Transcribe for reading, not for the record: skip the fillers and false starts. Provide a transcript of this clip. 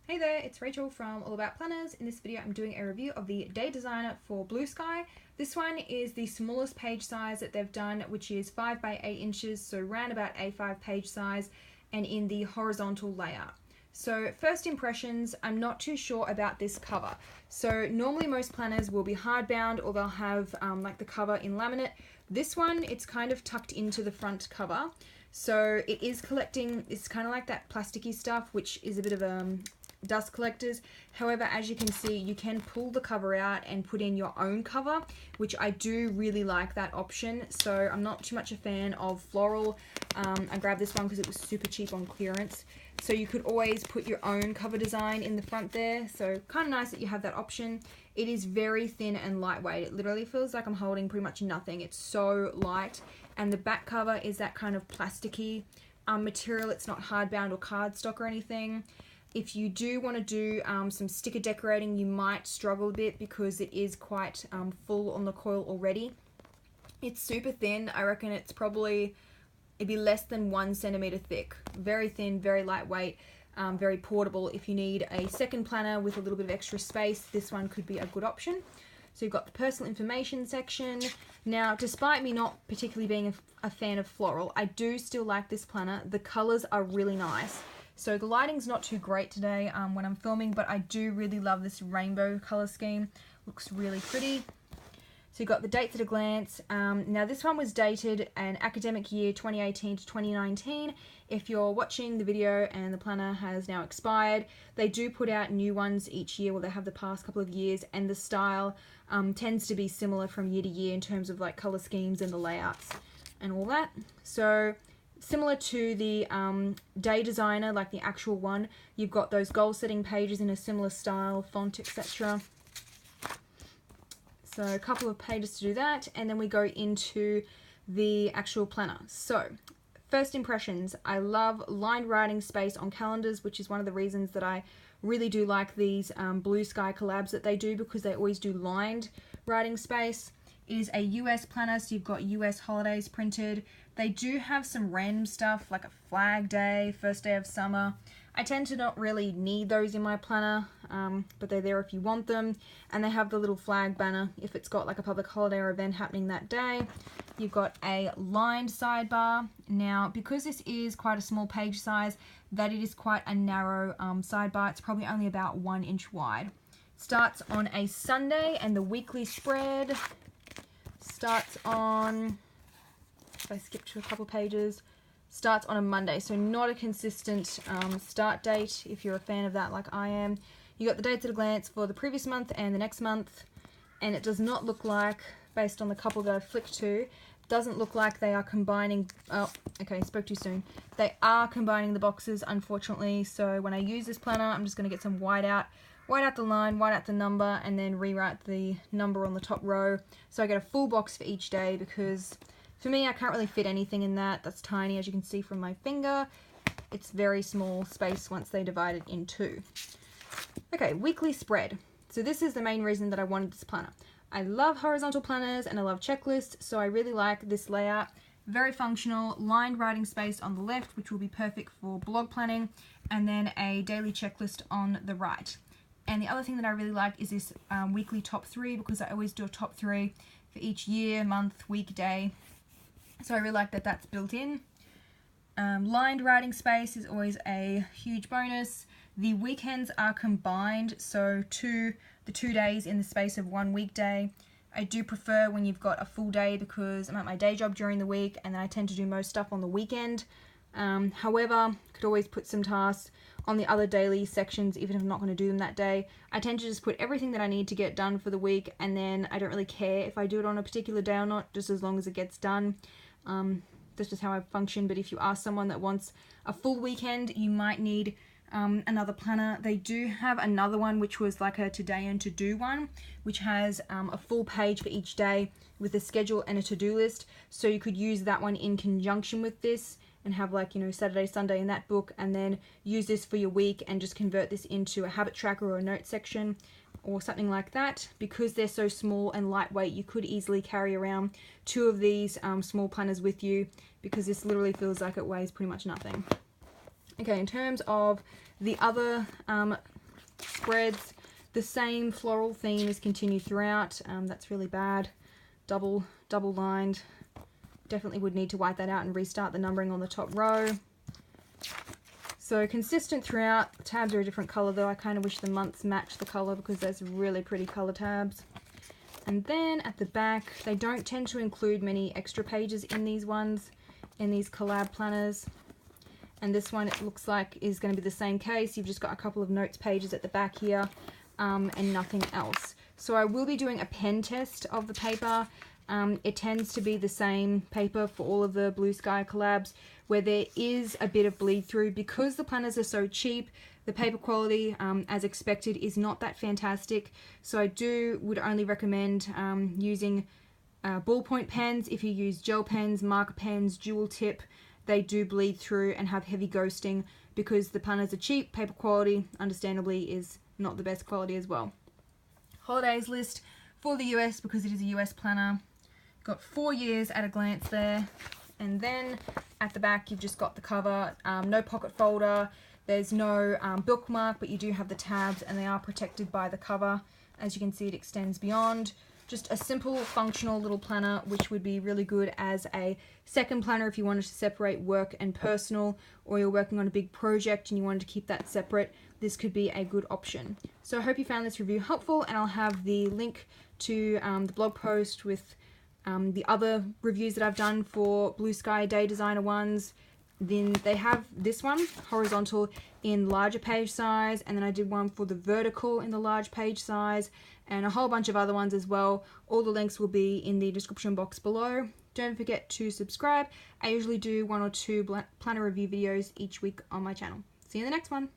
Hey there, it's Rachel from All About Planners. In this video I'm doing a review of the Day Designer for Blue Sky. This one is the smallest page size that they've done, which is 5 by 8 inches, so round about A5 page size, and in the horizontal layout. So first impressions, I'm not too sure about this cover. So normally most planners will be hardbound or they'll have like the cover in laminate. This one, it's kind of tucked into the front cover. So it is collecting, it's kind of like that plasticky stuff, which is a bit of dust collectors. However, as you can see, you can pull the cover out and put in your own cover, which I do really like that option. So I'm not too much a fan of floral. I grabbed this one because it was super cheap on clearance. So you could always put your own cover design in the front there. So kind of nice that you have that option. It is very thin and lightweight. It literally feels like I'm holding pretty much nothing. It's so light. And the back cover is that kind of plasticky material. It's not hardbound or cardstock or anything. If you do want to do some sticker decorating, you might struggle a bit because it is quite full on the coil already. It's super thin. I reckon it'd be less than 1 centimeter thick. Very thin, very lightweight, very portable. If you need a second planner with a little bit of extra space, this one could be a good option. So you've got the personal information section. Now, despite me not particularly being a fan of floral, I do still like this planner. The colors are really nice. So the lighting's not too great today when I'm filming, but I do really love this rainbow color scheme. Looks really pretty. So you've got the dates at a glance. Now this one was dated an academic year 2018 to 2019. If you're watching the video and the planner has now expired, they do put out new ones each year. Well, they have the past couple of years, and the style tends to be similar from year to year in terms of like color schemes and the layouts and all that. So similar to the Day Designer, like the actual one, you've got those goal setting pages in a similar style, font, etc. So a couple of pages to do that, and then we go into the actual planner. So first impressions, I love lined writing space on calendars, which is one of the reasons that I really do like these Blue Sky collabs that they do, because they always do lined writing space. It is a US planner, so you've got US holidays printed. They do have some random stuff like a flag day, first day of summer. I tend to not really need those in my planner, but they're there if you want them. And they have the little flag banner if it's got like a public holiday or event happening that day. You've got a lined sidebar. Now, because this is quite a small page size, that it is quite a narrow sidebar. It's probably only about 1 inch wide. Starts on a Sunday, and the weekly spread starts on, if I skip to a couple pages, starts on a Monday, so not a consistent start date if you're a fan of that like I am. You got the dates at a glance for the previous month and the next month, and it does not look like, based on the couple that I've flicked to, doesn't look like they are combining, oh, okay, spoke too soon. They are combining the boxes, unfortunately, so when I use this planner, I'm just going to get some white out the line, white out the number, and then rewrite the number on the top row. So I get a full box for each day, because for me, I can't really fit anything in that. That's tiny, as you can see from my finger. It's very small space once they divide it in two. Okay, weekly spread. So this is the main reason that I wanted this planner. I love horizontal planners and I love checklists, so I really like this layout. Very functional, lined writing space on the left, which will be perfect for blog planning, and then a daily checklist on the right. And the other thing that I really like is this weekly top 3, because I always do a top 3 for each year, month, week, day. So I really like that that's built in. Lined writing space is always a huge bonus. The weekends are combined, so the 2 days in the space of 1 weekday. I do prefer when you've got a full day, because I'm at my day job during the week and then I tend to do most stuff on the weekend. However, could always put some tasks on the other daily sections, even if I'm not going to do them that day. I tend to just put everything that I need to get done for the week, and then I don't really care if I do it on a particular day or not, just as long as it gets done. That's just how I function. But if you are someone that wants a full weekend, you might need another planner. They do have another one which was like a today and to-do one, which has a full page for each day with a schedule and a to-do list. So you could use that one in conjunction with this and have, like, you know, Saturday, Sunday in that book, and then use this for your week and just convert this into a habit tracker or a note section or something like that. Because they're so small and lightweight, you could easily carry around 2 of these small planners with you, because this literally feels like it weighs pretty much nothing. Okay, in terms of the other spreads. The same floral theme is continued throughout. That's really bad. Double lined. Definitely would need to wipe that out and restart the numbering on the top row. So consistent throughout. Tabs are a different color though. I kind of wish the months match the color because there's really pretty color tabs. And then at the back, they don't tend to include many extra pages in these ones, in these collab planners. And this one, it looks like, is going to be the same case. You've just got a couple of notes pages at the back here, and nothing else. So I will be doing a pen test of the paper. It tends to be the same paper for all of the Blue Sky collabs, where there is a bit of bleed through. Because the planners are so cheap, the paper quality, as expected, is not that fantastic. So I would only recommend using ballpoint pens. If you use gel pens, marker pens, dual tip, they do bleed through and have heavy ghosting. Because the planners are cheap, paper quality, understandably, is not the best quality as well. Holidays list for the US, because it is a US planner. Got 4 years at a glance there. And then at the back, you've just got the cover, no pocket folder. There's no bookmark, but you do have the tabs and they are protected by the cover. As you can see, it extends beyond. Just a simple functional little planner, which would be really good as a second planner if you wanted to separate work and personal, or you're working on a big project and you wanted to keep that separate. This could be a good option. So I hope you found this review helpful, and I'll have the link to the blog post with the other reviews that I've done for Blue Sky Day Designer ones. Then they have this one, horizontal, in larger page size, and then I did one for the vertical in the large page size, and a whole bunch of other ones as well. All the links will be in the description box below. Don't forget to subscribe. I usually do 1 or 2 planner review videos each week on my channel. See you in the next one.